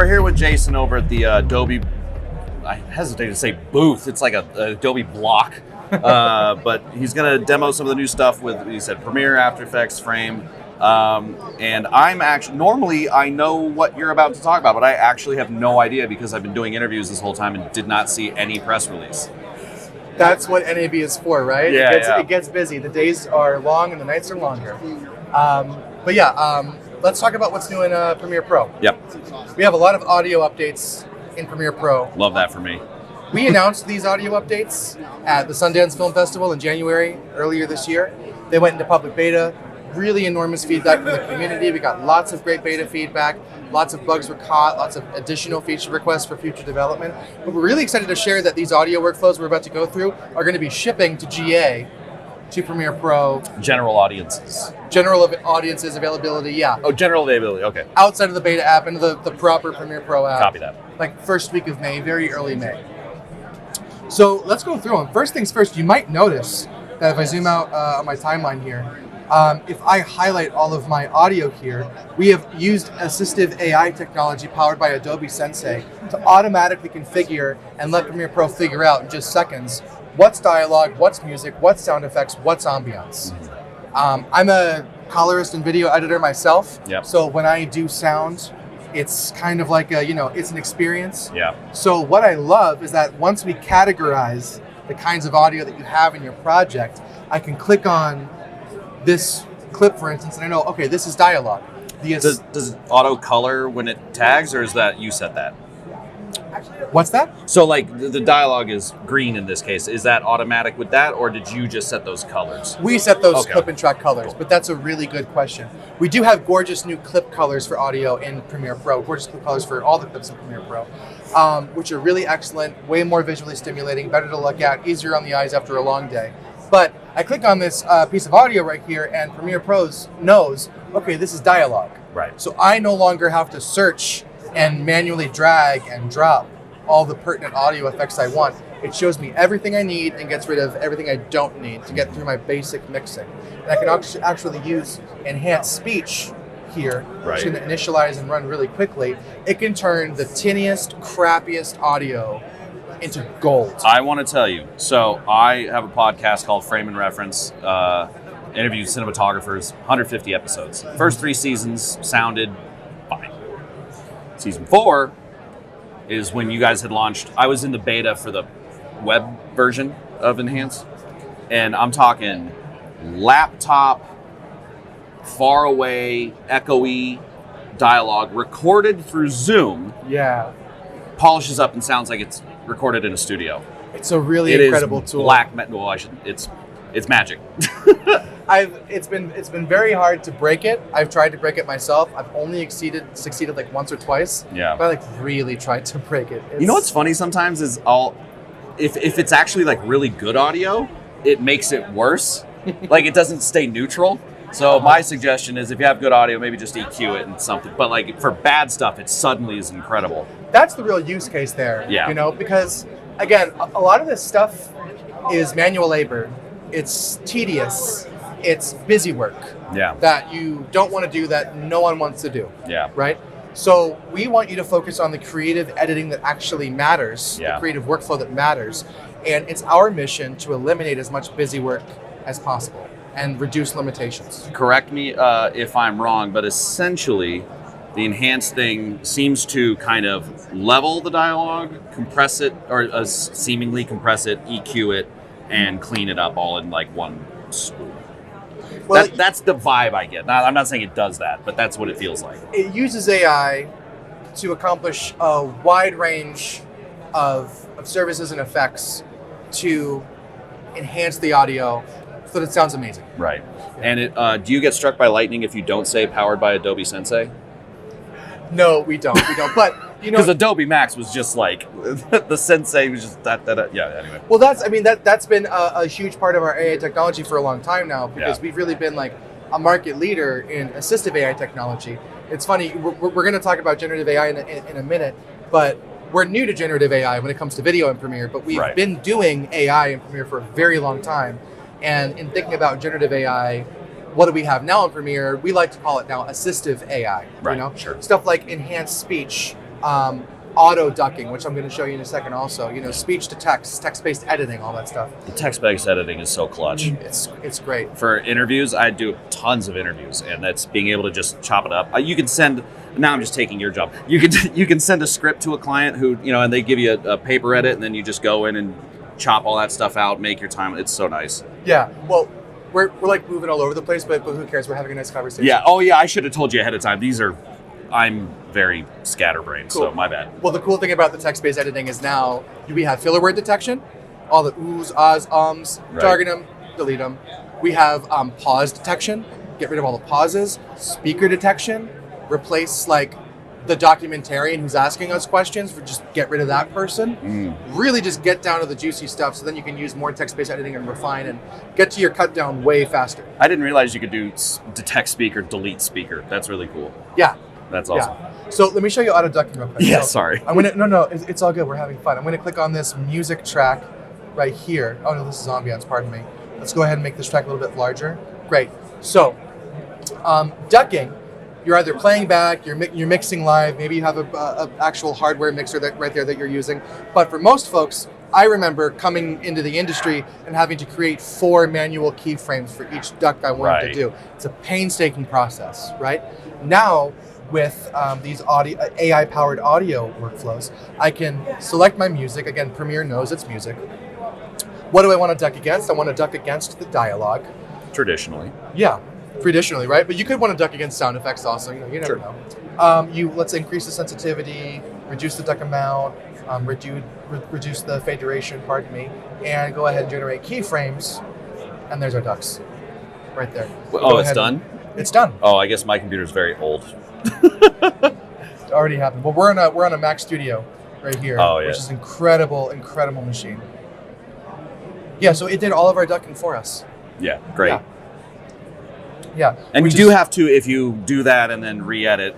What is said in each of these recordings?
we're here with Jason over at the Adobe, I hesitate to say booth, it's like a Adobe block, but he's going to demo some of the new stuff with, he said, Premiere, After Effects, Frame, and I'm actually, normally I know what you're about to talk about, but I actually have no idea because I've been doing interviews this whole time and did not see any press release. That's what NAB is for, right? Yeah, It gets busy. The days are long and the nights are longer. Let's talk about what's new in Premiere Pro. Yep. We have a lot of audio updates in Premiere Pro. Love that for me. We announced these audio updates at the Sundance Film Festival in January, earlier this year. They went into public beta. Really enormous feedback from the community. We got lots of great beta feedback. Lots of bugs were caught, lots of additional feature requests for future development. But we're really excited to share that these audio workflows we're about to go through are going to be shipping to GA, to Premiere Pro. General audiences. General audiences availability, yeah. Oh, general availability, okay. Outside of the beta app into the proper Premiere Pro app. Copy that. Like first week of May, very early May. So let's go through them. First things first, you might notice that if I zoom out on my timeline here, if I highlight all of my audio here, we have used assistive AI technology powered by Adobe Sensei to automatically configure and let Premiere Pro figure out in just seconds what's dialogue, what's music, what's sound effects, what's ambience. I'm a colorist and video editor myself, Yep. So when I do sound, it's kind of like it's an experience. Yeah. So what I love is that once we categorize the kinds of audio that you have in your project, I can click on this clip, for instance, and I know, okay, this is dialogue. Does it auto color when it tags, or is that you set that? What's that? So like the dialogue is green in this case. Is that automatic with that, or did you just set those colors? We set those Okay. clip and track colors, but that's a really good question. We do have gorgeous new clip colors for audio in Premiere Pro, gorgeous clip colors for all the clips in Premiere Pro, which are really excellent, way more visually stimulating, better to look at, easier on the eyes after a long day. But I click on this piece of audio right here, and Premiere Pro knows, okay, this is dialogue. Right. So I no longer have to search and manually drag and drop all the pertinent audio effects I want. It shows me everything I need and gets rid of everything I don't need to get through my basic mixing. And I can actually use enhanced speech here, which can initialize and run really quickly. It can turn the tinniest, crappiest audio into gold. I want to tell you, so I have a podcast called Frame and Reference, interview cinematographers, 150 episodes. First 3 seasons sounded fine. Season 4 is when you guys had launched. I was in the beta for the web version of Enhance, and I'm talking laptop, far away, echoey dialogue recorded through Zoom. Yeah. Polishes up and sounds like it's recorded in a studio. It's a really incredible tool. It's magic. It's been very hard to break it. I've tried to break it myself. I've only succeeded like once or twice. Yeah. But I like really tried to break it. You know what's funny sometimes is if it's actually like really good audio, it makes it worse. Like it doesn't stay neutral. So my suggestion is if you have good audio, maybe just EQ it and something. But like for bad stuff, it suddenly is incredible. That's the real use case there. Yeah. Because again, a lot of this stuff is manual labor. It's tedious. It's busy work. Yeah. That you don't want to do, that no one wants to do. Yeah. Right? So we want you to focus on the creative editing that actually matters, the creative workflow that matters. And it's our mission to eliminate as much busy work as possible and reduce limitations. Correct me if I'm wrong, but essentially the enhanced thing seems to kind of level the dialogue, compress it, or seemingly compress it, EQ it, and clean it up all in like one swoop. Well, that's the vibe I get. Now, I'm not saying it does that, but that's what it feels like. It uses AI to accomplish a wide range of services and effects to enhance the audio so that it sounds amazing. Right. Yeah. And do you get struck by lightning if you don't say powered by Adobe Sensei? No, we don't. But because Adobe Max was just like the Sensei was just that. Yeah. Anyway. Well, that's been a huge part of our AI technology for a long time now, because we've really been like a market leader in assistive AI technology. It's funny. We're going to talk about generative AI in a minute, but we're new to generative AI when it comes to video in Premiere. But we've been doing AI in Premiere for a very long time, and in thinking about generative AI. What do we have now in Premiere? We like to call it now assistive AI. Right, Stuff like enhanced speech, auto ducking, which I'm going to show you in a second also. Speech to text, text-based editing, all that stuff. The text-based editing is so clutch. It's great. For interviews, I do tons of interviews, and that's being able to just chop it up. You can send. Now I'm just taking your job. You can send a script to a client who and they give you a paper edit, and then you just go in and chop all that stuff out, make your time. It's so nice. Yeah. Well, we're like moving all over the place, but who cares? We're having a nice conversation. Yeah. Oh yeah. I should have told you ahead of time. I'm very scatterbrained, cool. So my bad. Well, the cool thing about the text-based editing is now we have filler word detection, all the oohs, ahs, ums, target them, delete them. We have pause detection, get rid of all the pauses. Speaker detection, replace like the documentarian who's asking us questions, for just get rid of that person. Really just get down to the juicy stuff, so then you can use more text-based editing and refine and get to your cut down way faster. I didn't realize you could do detect speaker, delete speaker. That's really cool. Yeah. That's awesome. Yeah. So let me show you auto ducking real quick. Yeah, so sorry. I'm gonna no, it's all good. We're having fun. I'm gonna click on this music track right here. Oh no, this is ambiance. Pardon me. Let's go ahead and make this track a little bit larger. Great. So, ducking. You're either playing back, you're mixing live. Maybe you have a actual hardware mixer right there that you're using. But for most folks, I remember coming into the industry and having to create 4 manual keyframes for each duck I wanted to do. It's a painstaking process, right? Now, with these AI-powered audio workflows, I can select my music. Again, Premiere knows it's music. What do I want to duck against? I want to duck against the dialogue. Traditionally. Yeah, traditionally, right? But you could want to duck against sound effects also. You never know. Let's increase the sensitivity, reduce the duck amount, reduce the fade duration, pardon me, and go ahead and generate keyframes. And there's our ducks, right there. Oh, it's done? It's done. Oh, I guess my computer's very old. It already happened. Well, we're on a Mac Studio right here, which is incredible machine. Yeah, so it did all of our ducking for us. Yeah, great. Yeah. And you do have to, if you do that and then re-edit,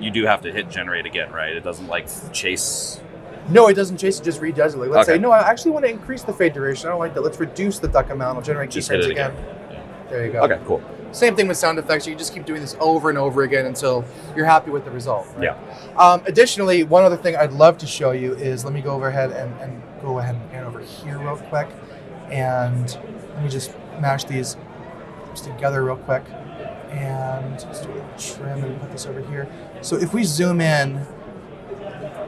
you do have to hit generate again, right? It doesn't like chase. No, it doesn't chase. It just redoes it. Like, let's say, no, I actually want to increase the fade duration. I don't like that. Let's reduce the duck amount. I'll generate keyframes again. Yeah. There you go. Okay, cool. Same thing with sound effects. You can just keep doing this over and over again until you're happy with the result. Right? Yeah. Additionally, one other thing I'd love to show you is, let me go overhead and go ahead and pan over here real quick. And let me just mash these together real quick. And just do a little trim and put this over here. So if we zoom in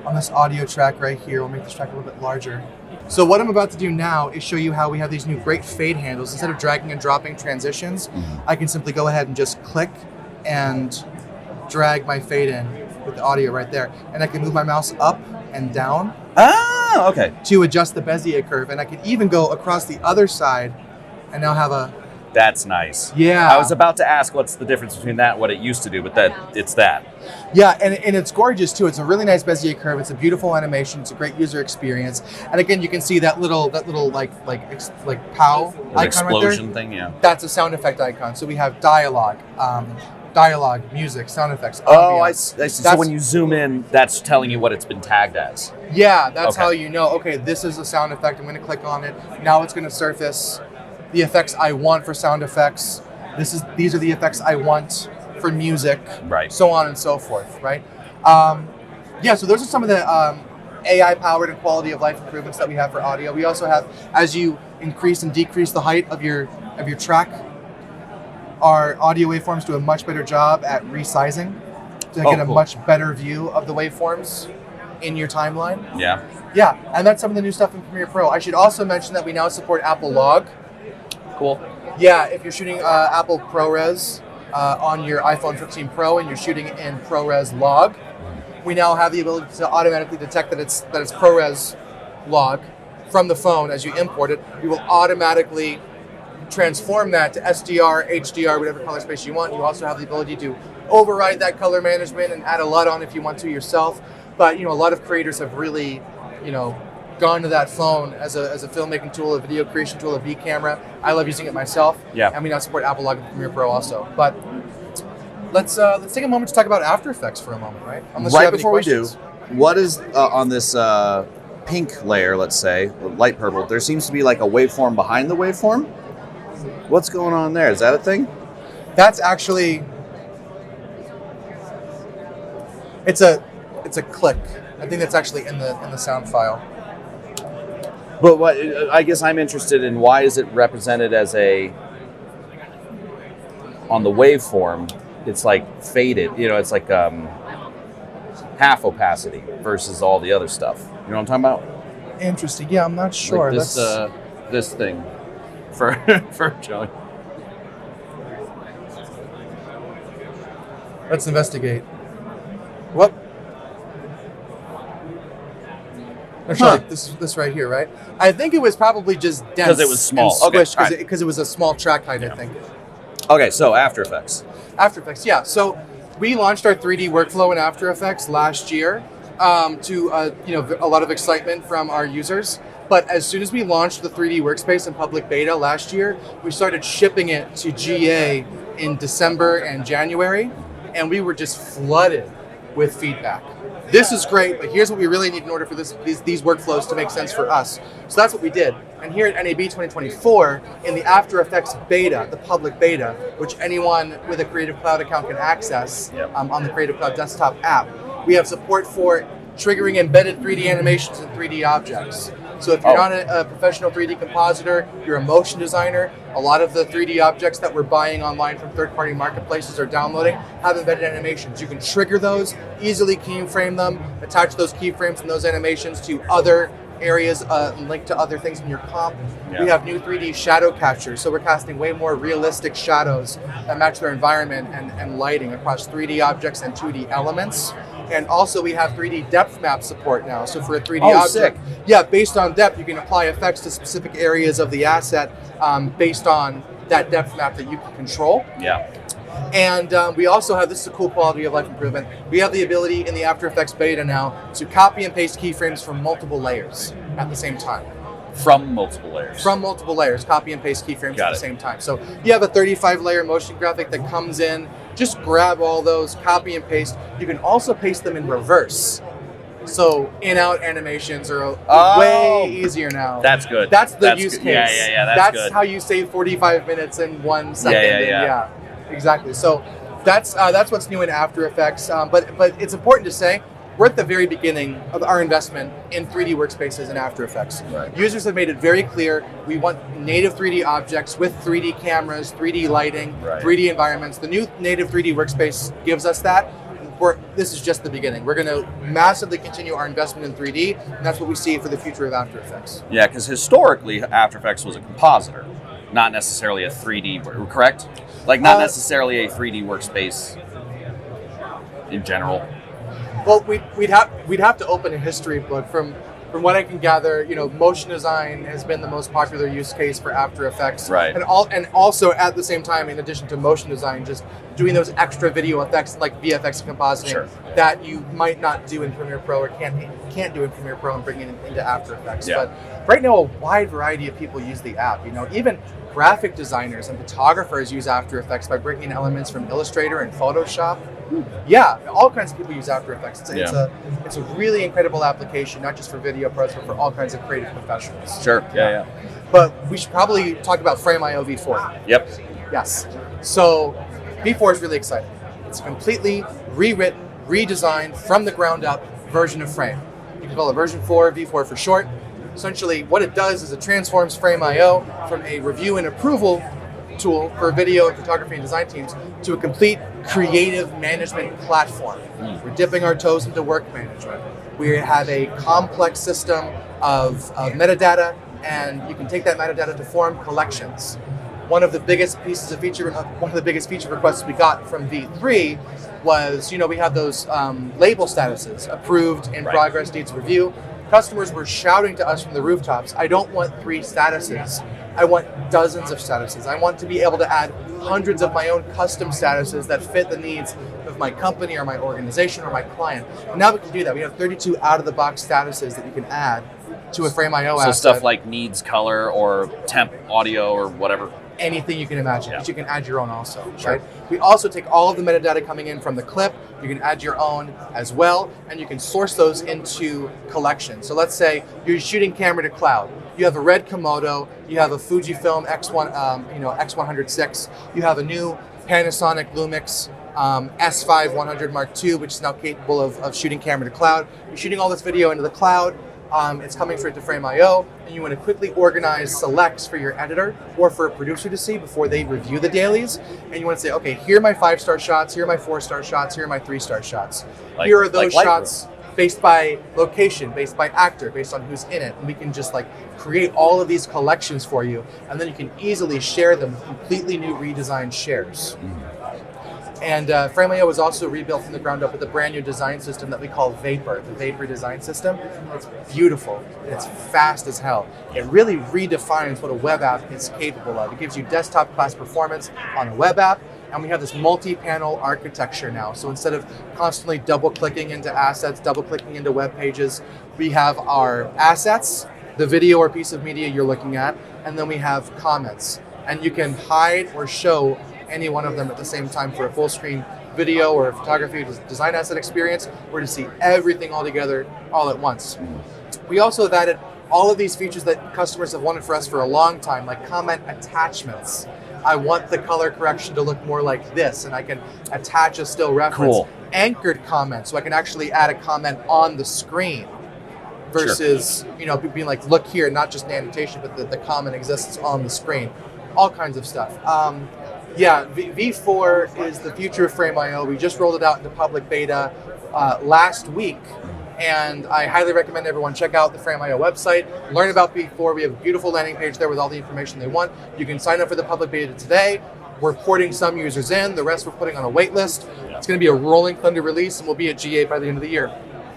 on this audio track right here, we'll make this track a little bit larger. So what I'm about to do now is show you how we have these new great fade handles. Instead of dragging and dropping transitions, I can simply go ahead and just click and drag my fade in with the audio right there. And I can move my mouse up and down to adjust the Bezier curve. And I can even go across the other side and now have a... That's nice. Yeah. I was about to ask what's the difference between that and what it used to do, but it's that. Yeah, and it's gorgeous too. It's a really nice Bezier curve. It's a beautiful animation. It's a great user experience. And again, you can see that little like POW icon explosion right there. Thing, yeah. That's a sound effect icon. So we have dialogue, music, sound effects. Oh, I see. So when you zoom in, that's telling you what it's been tagged as. Yeah, that's how you know. Okay, this is a sound effect. I'm going to click on it. Now it's going to surface the effects I want for sound effects. These are the effects I want for music, right? So on and so forth, right? So those are some of the AI-powered and quality of life improvements that we have for audio. We also have, as you increase and decrease the height of your track, our audio waveforms do a much better job at resizing to get a much better view of the waveforms in your timeline. Yeah, and that's some of the new stuff in Premiere Pro. I should also mention that we now support Apple Log. Cool. Yeah, if you're shooting Apple ProRes on your iPhone 15 Pro and you're shooting in ProRes Log, we now have the ability to automatically detect that it's ProRes Log from the phone. As you import it, we will automatically transform that to SDR, HDR, whatever color space you want. You also have the ability to override that color management and add a LUT on if you want to yourself. But a lot of creators have really, gone to that phone as a filmmaking tool, a video creation tool, a V camera. I love using it myself. Yeah. And we now support Apple Log and Premiere Pro also. But let's take a moment to talk about After Effects for a moment, right? Right before we do, what is on this pink layer, let's say, light purple, there seems to be like a waveform behind the waveform. What's going on there? Is that a thing? That's actually, it's a It's a click. I think that's actually in the sound file. But what I guess I'm interested in, why is it represented as on the waveform, it's like faded, it's like half opacity versus all the other stuff. You know what I'm talking about? Interesting. Yeah, I'm not sure. Like this thing for Joey. Let's investigate. What? Actually, this right here, right? I think it was probably just dense. Because it was small. Because it was a small track height, I think. Okay, so After Effects. After Effects, yeah. So we launched our 3D workflow in After Effects last year to a lot of excitement from our users. But as soon as we launched the 3D workspace in public beta last year, we started shipping it to GA in December and January, and we were just flooded with feedback. This is great, but here's what we really need in order for these workflows to make sense for us. So that's what we did. And here at NAB 2024, in the After Effects beta, the public beta, which anyone with a Creative Cloud account can access on the Creative Cloud desktop app, we have support for triggering embedded 3D animations and 3D objects. So if you're not a professional 3D compositor, you're a motion designer, a lot of the 3D objects that we're buying online from third-party marketplaces or downloading have embedded animations. You can trigger those, easily keyframe them, attach those keyframes and those animations to other areas and link to other things in your comp. Yeah. We have new 3D shadow captures, so we're casting way more realistic shadows that match their environment and lighting across 3D objects and 2D elements. And also we have 3D depth map support now. So for a 3D object, based on depth, you can apply effects to specific areas of the asset based on that depth map that you can control. Yeah. And we also have, this is a cool quality of life improvement, we have the ability in the After Effects beta now to copy and paste keyframes from multiple layers at the same time. From multiple layers? From multiple layers, copy and paste keyframes at the same time. So you have a 35-layer motion graphic that comes in, just grab all those, copy and paste. You can also paste them in reverse. So in-out animations are way easier now. That's good. That's the use case. Yeah, that's good. how you save 45 minutes in 1 second. Yeah. Exactly. So that's what's new in After Effects. But it's important to say, we're at the very beginning of our investment in 3D workspaces in After Effects. Right. Users have made it very clear we want native 3D objects with 3D cameras, 3D lighting, 3D environments. The new native 3D workspace gives us that. This is just the beginning. We're going to massively continue our investment in 3D, and that's what we see for the future of After Effects. Yeah, because historically, After Effects was a compositor, not necessarily a 3D, correct? Like not necessarily a 3D workspace in general. Well, we'd have to open a history book. From what I can gather, motion design has been the most popular use case for After Effects. Right. And also at the same time, in addition to motion design, just doing those extra video effects like VFX compositing that you might not do in Premiere Pro or can't do in Premiere Pro and bring it into After Effects. Yeah. But right now, a wide variety of people use the app. Even graphic designers and photographers use After Effects by bringing in elements from Illustrator and Photoshop. Yeah, all kinds of people use After Effects. It's a really incredible application, not just for video pros, but for all kinds of creative professionals. Sure. Yeah. But we should probably talk about Frame.io V4. Yep. Yes. So V4 is really exciting. It's a completely rewritten, redesigned, from the ground up version of Frame. You can call it version 4, V4 for short. Essentially, what it does is it transforms Frame.io from a review and approval tool for video and photography and design teams to a complete creative management platform. We're dipping our toes into work management. We have a complex system of metadata, and you can take that metadata to form collections. One of the biggest feature requests we got from V3 was, we have those label statuses, approved, in progress, needs review. Customers were shouting to us from the rooftops, I don't want 3 statuses. I want dozens of statuses. I want to be able to add hundreds of my own custom statuses that fit the needs of my company or my organization or my client. And now we can do that. We have 32 out-of-the-box statuses that you can add to a Frame.io asset. So stuff like needs color or temp audio or whatever. Anything you can imagine, but you can add your own also, right? We also take all of the metadata coming in from the clip, you can add your own as well, and you can source those into collections. So let's say you're shooting camera to cloud. You have a red Komodo, you have a Fujifilm X106, you have a new Panasonic Lumix S5 100 Mark II, which is now capable of shooting camera to cloud. You're shooting all this video into the cloud. It's coming straight to Frame.io, and you want to quickly organize selects for your editor or for a producer to see before they review the dailies. And you want to say, okay, here are my 5-star shots, here are my 4-star shots, here are my 3-star shots. Here are those shots based by location, based by actor, based on who's in it. And we can just like create all of these collections for you, and then you can easily share them with completely new redesigned shares. And Frame.io was also rebuilt from the ground up with a brand new design system that we call Vapor, the Vapor design system. It's beautiful. It's fast as hell. It really redefines what a web app is capable of. It gives you desktop class performance on a web app, and we have this multi-panel architecture now. So instead of constantly double-clicking into assets, double-clicking into web pages, we have our assets, the video or piece of media you're looking at, and then we have comments. And you can hide or show any one of them at the same time for a full screen video or photography design asset experience, or to see everything all together all at once. We also have added all of these features that customers have wanted for us for a long time, like comment attachments. I want the color correction to look more like this, and I can attach a still reference. Cool. Anchored comments, so I can actually add a comment on the screen versus being like, look here, not just an annotation, but the comment exists on the screen. All kinds of stuff. V4 is the future of Frame.io. We just rolled it out into public beta last week, and I highly recommend everyone check out the Frame.io website, learn about V4. We have a beautiful landing page there with all the information they want. You can sign up for the public beta today. We're porting some users in, the rest we're putting on a wait list. It's going to be a rolling thunder release, and we'll be at G8 by the end of the year.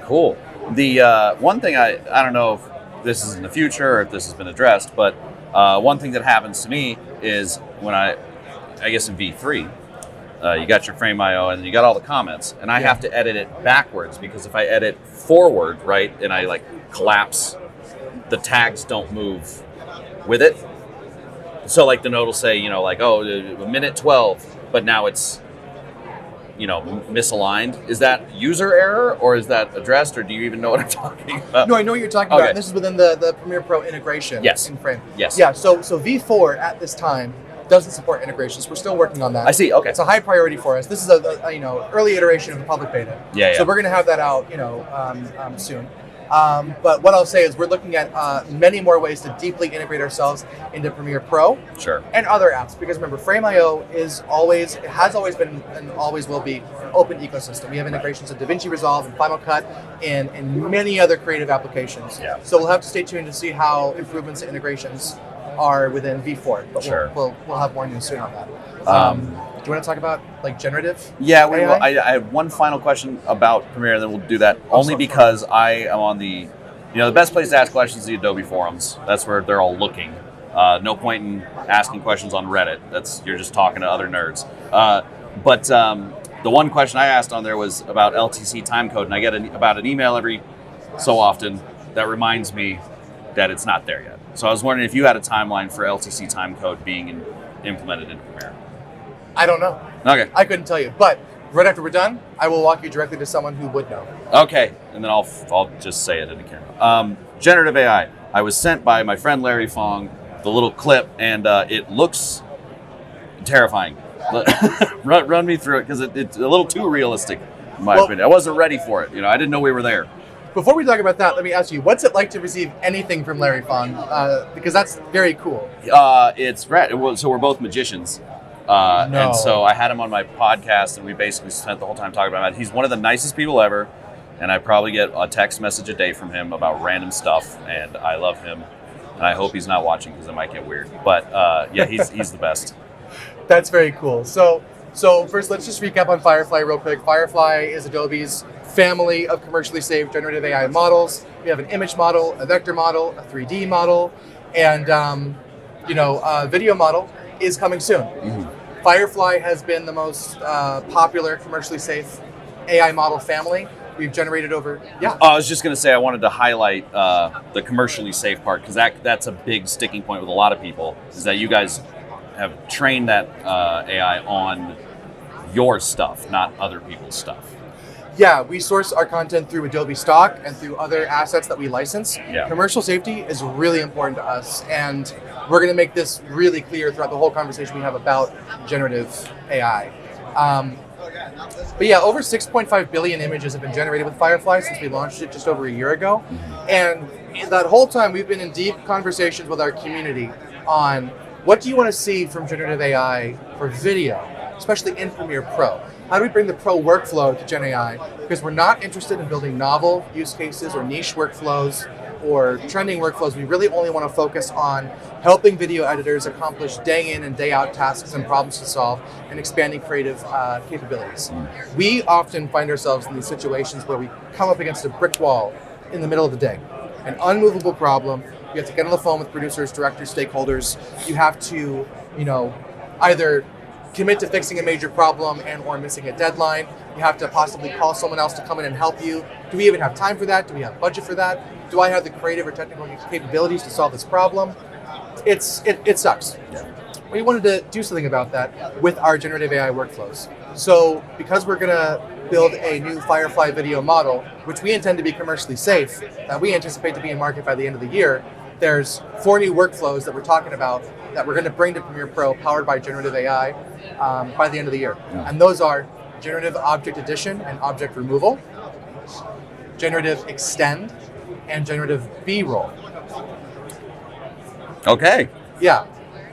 Cool. The one thing I don't know if this is in the future or if this has been addressed, but one thing that happens to me is when I guess in V3, you got your Frame.io and you got all the comments, and I have to edit it backwards, because if I edit forward, right, and I like collapse, the tags don't move with it. So like the note will say, a minute 12, but now it's, misaligned. Is that user error, or is that addressed, or do you even know what I'm talking about? No, I know what you're talking about. And this is within the Premiere Pro integration in Frame. Yes. Yeah, so V4 at this time doesn't support integrations. We're still working on that. I see. Okay. It's a high priority for us. This is a early iteration of the public beta. Yeah. So we're going to have that out soon. But what I'll say is we're looking at many more ways to deeply integrate ourselves into Premiere Pro and other apps. Because remember, Frame.io has always been and always will be an open ecosystem. We have integrations in DaVinci Resolve and Final Cut and many other creative applications. Yeah. So we'll have to stay tuned to see how improvements and integrations are within V4. But we'll have more news soon on that. Do you want to talk about like generative? Yeah, AI? I have one final question about Premiere, and then we'll do that only because I am on the best place to ask questions is the Adobe forums. That's where they're all looking. No point in asking questions on Reddit. You're just talking to other nerds. But the one question I asked on there was about LTC timecode, and I get about an email every so often that reminds me that it's not there yet. So I was wondering if you had a timeline for LTC timecode being implemented in Premiere. I don't know. Okay. I couldn't tell you. But right after we're done, I will walk you directly to someone who would know. Okay. And then I'll just say it in the camera. Generative AI. I was sent by my friend Larry Fong the little clip, and it looks terrifying. Run me through it, because it's a little too realistic, in my opinion. I wasn't ready for it. I didn't know we were there. Before we talk about that, let me ask you, what's it like to receive anything from Larry Fong? Because that's very cool. So we're both magicians. And so I had him on my podcast, and we basically spent the whole time talking about it. He's one of the nicest people ever, and I probably get a text message a day from him about random stuff, and I love him. And I hope he's not watching, because it might get weird. But he's the best. That's very cool. So first, let's just recap on Firefly real quick. Firefly is Adobe's family of commercially safe generative AI models. We have an image model, a vector model, a 3D model, and a video model is coming soon. Mm-hmm. Firefly has been the most popular commercially safe AI model family. We've generated over, I was just going to say I wanted to highlight the commercially safe part, because that's a big sticking point with a lot of people, is that you guys have trained that AI on your stuff, not other people's stuff. Yeah, we source our content through Adobe Stock and through other assets that we license. Yeah. Commercial safety is really important to us, and we're going to make this really clear throughout the whole conversation we have about generative AI. But yeah, over 6.5 billion images have been generated with Firefly since we launched it just over a year ago. And that whole time we've been in deep conversations with our community on what do you want to see from generative AI for video, especially in Premiere Pro. How do we bring the pro workflow to Gen AI? Because we're not interested in building novel use cases or niche workflows or trending workflows. We really only want to focus on helping video editors accomplish day in and day out tasks and problems to solve and expanding creative capabilities. We often find ourselves in these situations where we come up against a brick wall in the middle of the day, an unmovable problem. You have to get on the phone with producers, directors, stakeholders. You have to, either commit to fixing a major problem and or missing a deadline. You have to possibly call someone else to come in and help you. Do we even have time for that? Do we have budget for that? Do I have the creative or technical capabilities to solve this problem? It sucks. Yeah. We wanted to do something about that with our generative AI workflows. So because we're going to build a new Firefly video model, which we intend to be commercially safe, that we anticipate to be in market by the end of the year, there's 4 new workflows that we're talking about that we're going to bring to Premiere Pro powered by generative AI by the end of the year. Yeah. And those are generative object addition and object removal, generative extend, and generative B-roll. Okay. Yeah.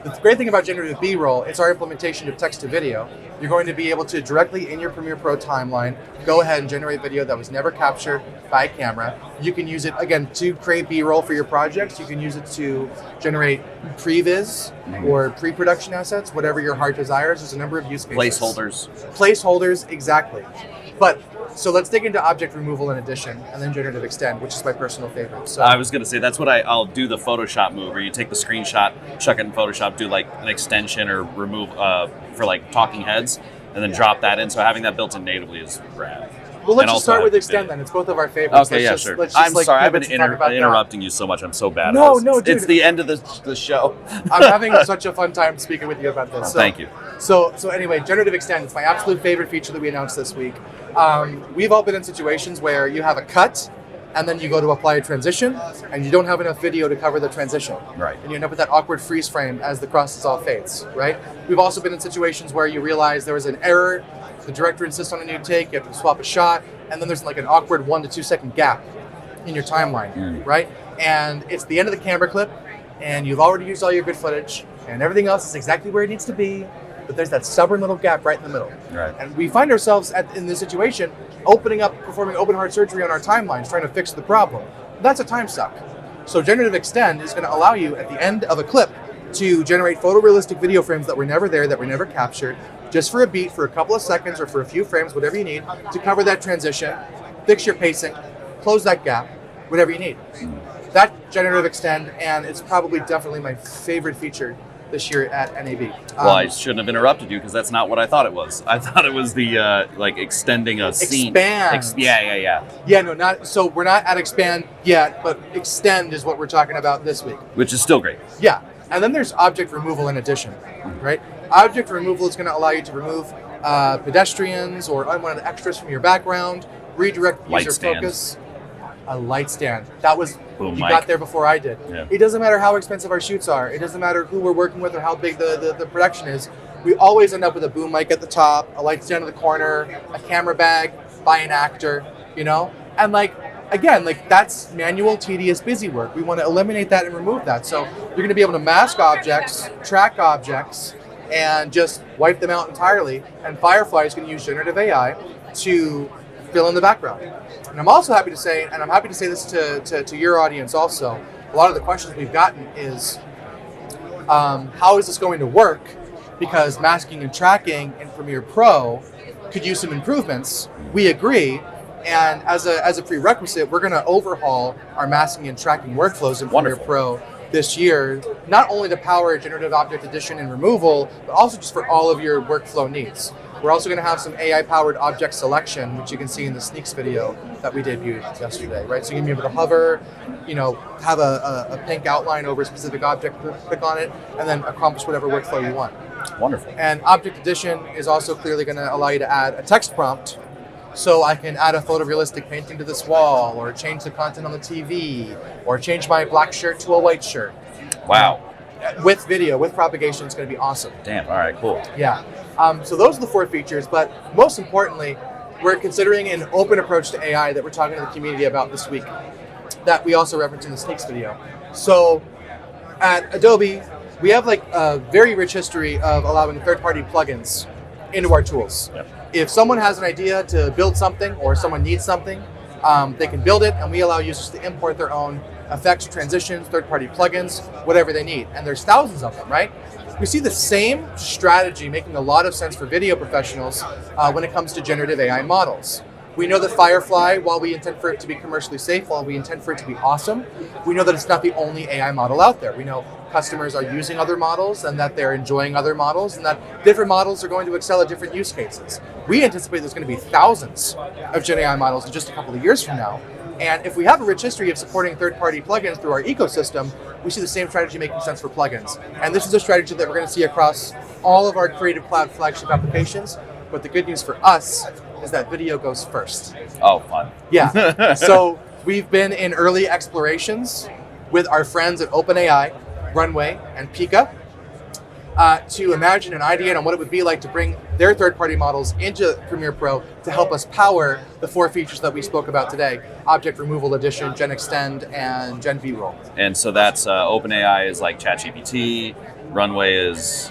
The great thing about generative B-roll, it's our implementation of text to video. You're going to be able to directly in your Premiere Pro timeline, go ahead and generate video that was never captured by a camera. You can use it, again, to create B-roll for your projects. You can use it to generate previs or pre-production assets, whatever your heart desires. There's a number of use cases. Placeholders, exactly. But so let's dig into object removal and addition, and then generative extend, which is my personal favorite. So I was going to say, that's what I'll do the Photoshop move, where you take the screenshot, chuck it in Photoshop, do like an extension or remove for like talking heads, and then drop that in. So having that built in natively is rad. Well, let's just start with extend then. It's both of our favorites. Okay, let's sure. I'm sorry, I've been interrupting you so much. I'm so bad No, at this. no, dude. It's the end of the show. I'm having such a fun time speaking with you about this. So, thank you. So anyway, generative extend is my absolute favorite feature that we announced this week. We've all been in situations where you have a cut, and then you go to apply a transition, and you don't have enough video to cover the transition. Right. And you end up with that awkward freeze frame as the cross-dissolve fades, right? We've also been in situations where you realize there was an error, the director insists on a new take, you have to swap a shot, and then there's like an awkward 1 to 2 second gap in your timeline, right? And it's the end of the camera clip, and you've already used all your good footage, and everything else is exactly where it needs to be, but there's that stubborn little gap right in the middle. Right. And we find ourselves in this situation, performing open heart surgery on our timelines, trying to fix the problem. That's a time suck. So generative extend is going to allow you at the end of a clip to generate photorealistic video frames that were never there, that were never captured, just for a beat, for a couple of seconds, or for a few frames, whatever you need, to cover that transition, fix your pacing, close that gap, whatever you need. That generative extend, and it's probably definitely my favorite feature this year at NAB. Well, I shouldn't have interrupted you because that's not what I thought it was. I thought it was the like extending a scene. Expand. Yeah. Yeah, no, not so. We're not at expand yet, but extend is what we're talking about this week. Which is still great. Yeah, and then there's object removal in addition, right? Object removal is going to allow you to remove pedestrians or unwanted extras from your background, redirect user focus. A light stand. That was, Boom, you Mike. got there before I did. Yeah. It doesn't matter how expensive our shoots are. It doesn't matter who we're working with or how big the production is. We always end up with a boom mic at the top, a light stand in the corner, a camera bag by an actor, And again, that's manual, tedious, busy work. We want to eliminate that and remove that. So you're going to be able to mask objects, track objects, and just wipe them out entirely. And Firefly is going to use generative AI to fill in the background. And I'm also happy to say, and I'm happy to say this to your audience also, a lot of the questions we've gotten is, how is this going to work? Because masking and tracking in Premiere Pro could use some improvements. We agree. And as a prerequisite, we're going to overhaul our masking and tracking workflows in Premiere Pro this year, not only to power generative object addition and removal, but also just for all of your workflow needs. We're also going to have some AI-powered object selection, which you can see in the Sneaks video that we debuted yesterday, right? So you can be able to hover, have a pink outline over a specific object, click on it, and then accomplish whatever workflow you want. Wonderful. And object addition is also clearly going to allow you to add a text prompt, so I can add a photorealistic painting to this wall, or change the content on the TV, or change my black shirt to a white shirt. Wow. with video, with propagation, it's going to be awesome. Damn. All right. Cool. Yeah. So those are the 4 features, but most importantly, we're considering an open approach to AI that we're talking to the community about this week, that we also referenced in the Sneaks video. So at Adobe, we have like a very rich history of allowing third-party plugins into our tools. Yep. If someone has an idea to build something or someone needs something, they can build it, and we allow users to import their own effects, transitions, third-party plugins, whatever they need. And there's thousands of them, right? We see the same strategy making a lot of sense for video professionals when it comes to generative AI models. We know that Firefly, while we intend for it to be commercially safe, while we intend for it to be awesome, we know that it's not the only AI model out there. We know customers are using other models and that they're enjoying other models and that different models are going to excel at different use cases. We anticipate there's going to be thousands of Gen AI models in just a couple of years from now. And if we have a rich history of supporting third-party plugins through our ecosystem, we see the same strategy making sense for plugins. And this is a strategy that we're going to see across all of our Creative Cloud flagship applications. But the good news for us is that video goes first. Oh, fun. Yeah. So we've been in early explorations with our friends at OpenAI, Runway, and Pika to imagine an idea on what it would be like to bring their third-party models into Premiere Pro to help us power the 4 features that we spoke about today: Object Removal Edition, Gen Extend, and Gen V-Roll. And so that's OpenAI is like ChatGPT, Runway is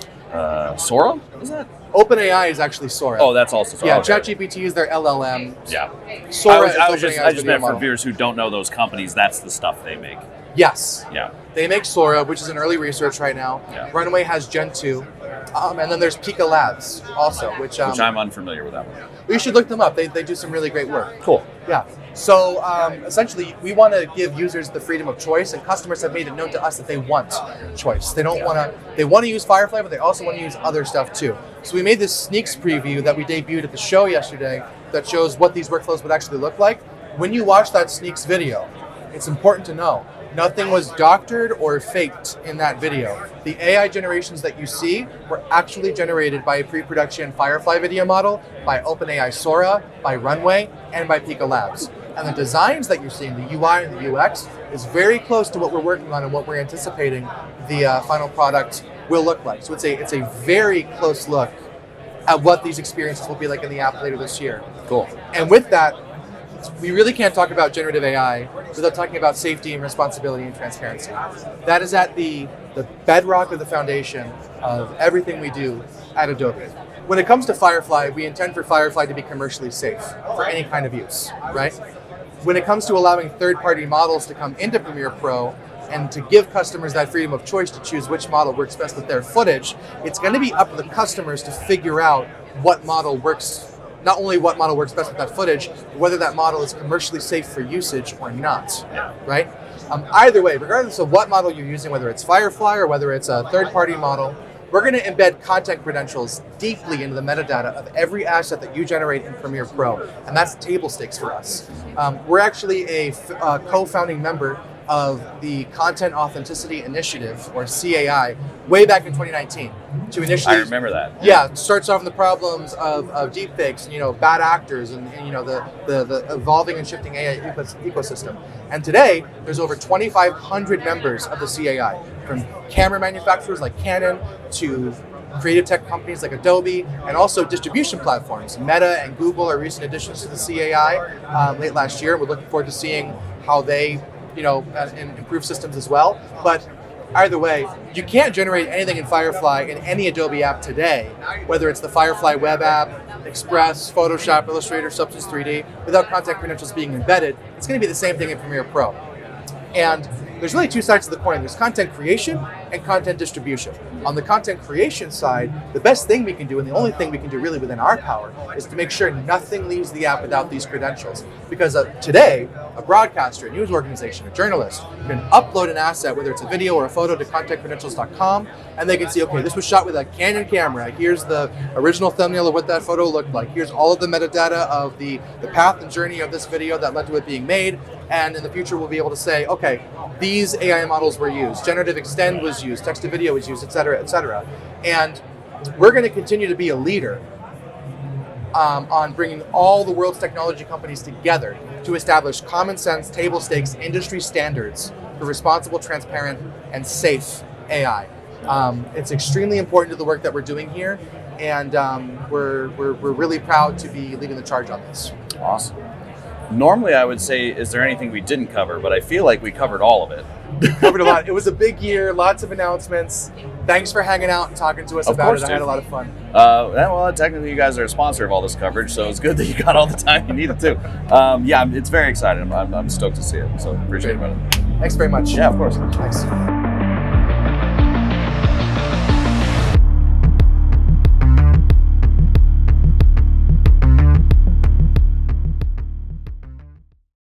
Sora? Is that? OpenAI is actually Sora. Oh, that's also Sora. Yeah, Okay. ChatGPT is their LLM. Yeah. Sora I is just OpenAI's video meant for model. viewers who don't know those companies, that's the stuff they make. Yes. Yeah. They make Sora, which is in early research right now. Yeah. Runway has Gen 2. And then there's Pika Labs also, which I'm unfamiliar with that one. we should look them up. They do some really great work. Cool. Yeah. So essentially, we want to give users the freedom of choice, and customers have made it known to us that they want choice. They don't want to. They want to use Firefly, but they also want to use other stuff too. So we made this sneaks preview that we debuted at the show yesterday that shows what these workflows would actually look like. When you watch that sneaks video, it's important to know nothing was doctored or faked in that video. The AI generations that you see were actually generated by a pre-production Firefly video model, by OpenAI Sora, by Runway, and by Pika Labs. And the designs that you're seeing, the UI and the UX, is very close to what we're working on and what we're anticipating the final product will look like. So it's a very close look at what these experiences will be like in the app later this year. Cool. And with that, we really can't talk about generative AI without talking about safety and responsibility and transparency. That is at the bedrock of the foundation of everything we do at Adobe. When it comes to Firefly, we intend for Firefly to be commercially safe for any kind of use, right? When it comes to allowing third-party models to come into Premiere Pro and to give customers that freedom of choice to choose which model works best with their footage, it's going to be up to the customers to figure out what model works. Not only what model works best with that footage, but whether that model is commercially safe for usage or not, right? Either way, regardless of what model you're using, whether it's Firefly or whether it's a third-party model, we're going to embed content credentials deeply into the metadata of every asset that you generate in Premiere Pro, and that's table stakes for us. We're actually a co-founding member of the Content Authenticity Initiative, or CAI, way back in 2019. To initially, I remember that. Yeah, start solving the problems of deepfakes, and, bad actors, and the evolving and shifting AI ecosystem. And today, there's over 2,500 members of the CAI, from camera manufacturers like Canon to creative tech companies like Adobe, and also distribution platforms. Meta and Google are recent additions to the CAI late last year. We're looking forward to seeing how they and improve systems as well. But either way, you can't generate anything in Firefly in any Adobe app today, whether it's the Firefly web app, Express, Photoshop, Illustrator, Substance 3D, without content credentials being embedded. It's going to be the same thing in Premiere Pro. And there's really two sides to the coin. There's content creation and content distribution. On the content creation side, the best thing we can do, and the only thing we can do really within our power, is to make sure nothing leaves the app without these credentials. Because today, a broadcaster, a news organization, a journalist can upload an asset, whether it's a video or a photo, to contentcredentials.com, and they can see, okay, this was shot with a Canon camera. Here's the original thumbnail of what that photo looked like. Here's all of the metadata of the path and journey of this video that led to it being made. And in the future, we'll be able to say, okay, these AI models were used, generative extend was used, text to video was used, et cetera, et cetera. And we're going to continue to be a leader on bringing all the world's technology companies together to establish common sense, table stakes, industry standards for responsible, transparent, and safe AI. It's extremely important to the work that we're doing here, and we're really proud to be leading the charge on this. Awesome. Normally, I would say, is there anything we didn't cover? But I feel like we covered all of it. Covered a lot. It was a big year, lots of announcements. Thanks for hanging out and talking to us about it. I had a lot of fun. Well, technically, you guys are a sponsor of all this coverage, so it's good that you got all the time you needed to. Yeah, it's very exciting. I'm stoked to see it. So appreciate it, brother. Thanks very much. Yeah, of course. Thanks.